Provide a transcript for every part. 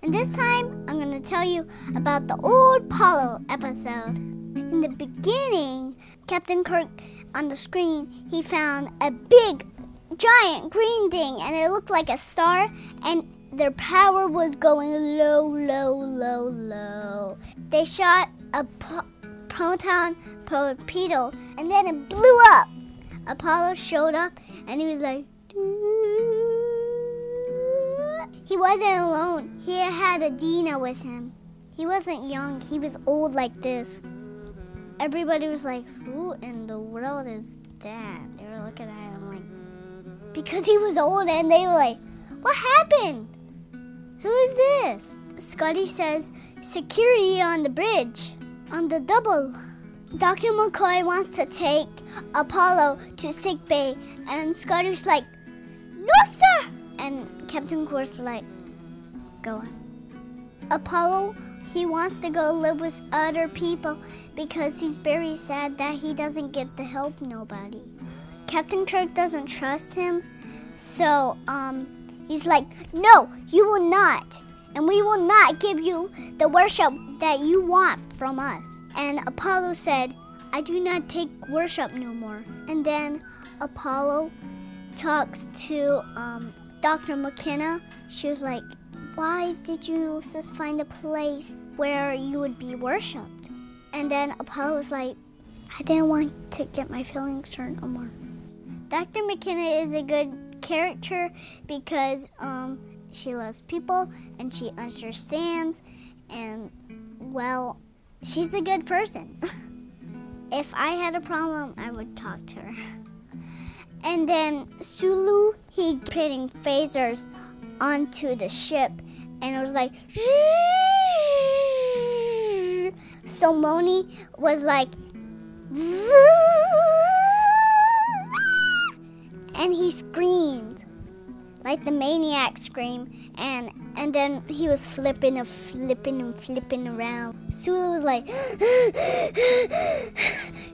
And this time, I'm going to tell you about the old Apollo episode. In the beginning, Captain Kirk, on the screen, he found a big, giant green thing, and it looked like a star, and their power was going low, low, low, low. They shot a proton torpedo, and then it blew up. Apollo showed up, and he was like, he wasn't alone. He had Adina with him. He wasn't young. He was old like this. Everybody was like, who in the world is that? They were looking at him like, because he was old, and they were like, what happened? Who is this? Scotty says, security on the bridge, on the double. Dr. McCoy wants to take Apollo to sickbay, and Scotty's like, no, sir! And Captain Kirk's like, go on. Apollo, he wants to go live with other people because he's very sad that he doesn't get to help nobody. Captain Kirk doesn't trust him, so he's like, no, you will not. And we will not give you the worship that you want from us. And Apollo said, I do not take worship no more. And then Apollo talks to Dr. McKenna. She was like, why did you just find a place where you would be worshipped? And then Apollo was like, I didn't want to get my feelings hurt no more. Dr. McKenna is a good character because she loves people and she understands, and well, she's a good person. If I had a problem, I would talk to her. And then Sulu, he putting phasers onto the ship, and it was like, so Moni was like, and he screamed like the maniac scream, and then he was flipping around. Sulu was like, he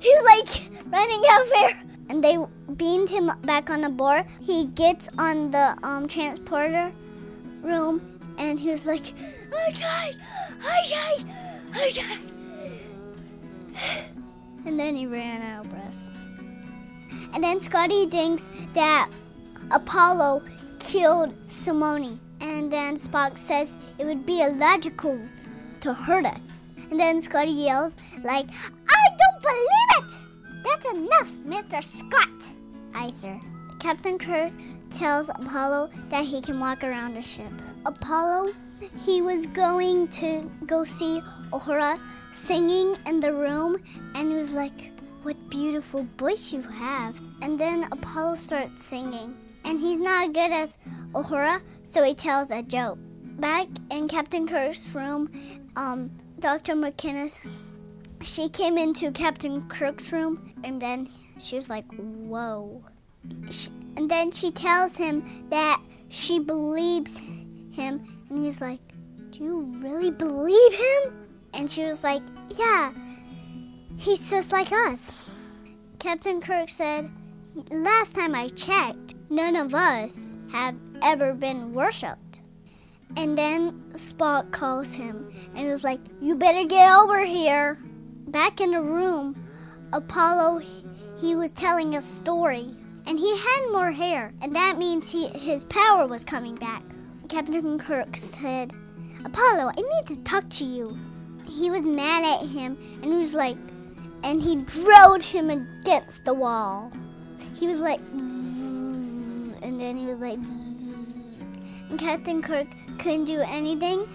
was like running out there, and they beamed him back on the board. He gets on the transporter room, and he was like, I died. And then he ran out of breath. And then Scotty thinks that Apollo killed Simone. And then Spock says it would be illogical to hurt us. And then Scotty yells like, I don't believe it! That's enough, Mr. Scott. Aye, sir. Captain Kirk tells Apollo that he can walk around the ship. Apollo, he was going to go see Uhura singing in the room, and he was like, what beautiful voice you have. And then Apollo starts singing, and he's not good as Uhura, so he tells a joke. Back in Captain Kirk's room, Dr. McKenna, she came into Captain Kirk's room, and then she was like, whoa. And then she tells him that she believes him, and he's like, do you really believe him? And she was like, yeah, he's just like us. Captain Kirk said, last time I checked, none of us have ever been worshipped. And then Spock calls him and was like, you better get over here. Back in the room, Apollo, he was telling a story, and he had more hair, and that means his power was coming back. Captain Kirk said, Apollo, I need to talk to you. He was mad at him, and he was like, and he drove him against the wall. He was like, and then he was like, and Captain Kirk couldn't do anything,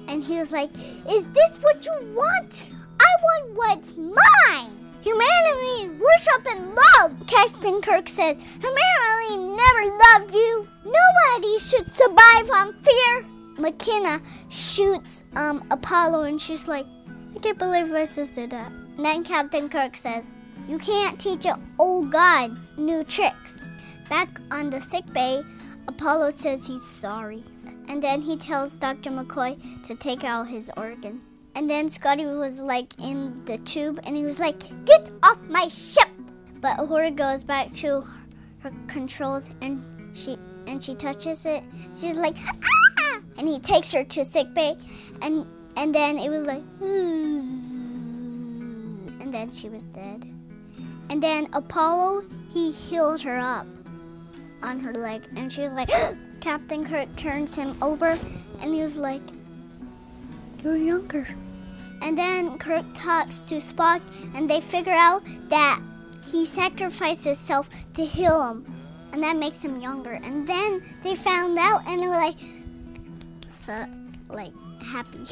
and he was like, is this what you want? I want what's mine. Humanity, worship, and love. Captain Kirk said, humanity never loved you. Nobody should survive on fear. McKenna shoots Apollo, and she's like, I can't believe my sister did that. And then Captain Kirk says, you can't teach an old god new tricks. Back on the sickbay, Apollo says he's sorry. And then he tells Dr. McCoy to take out his organ. And then Scotty was like in the tube, and he was like, get off my ship! But Uhura goes back to her controls, and she touches it. She's like, ah! and he takes her to sickbay, and then it was like, and then she was dead. And then Apollo, he healed her up on her leg, and she was like, Captain Kirk turns him over, and he was like, you're younger. And then Kirk talks to Spock, and they figure out that he sacrificed himself to heal him, and that makes him younger. And then they found out, and they were like happy.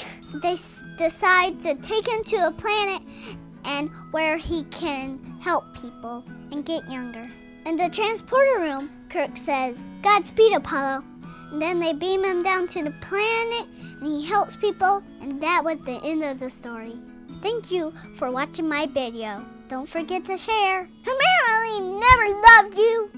They decide to take him to a planet and where he can help people and get younger. In the transporter room, Kirk says, Godspeed, Apollo. And then they beam him down to the planet, and he helps people, and that was the end of the story. Thank you for watching my video. Don't forget to share. Hermione never loved you.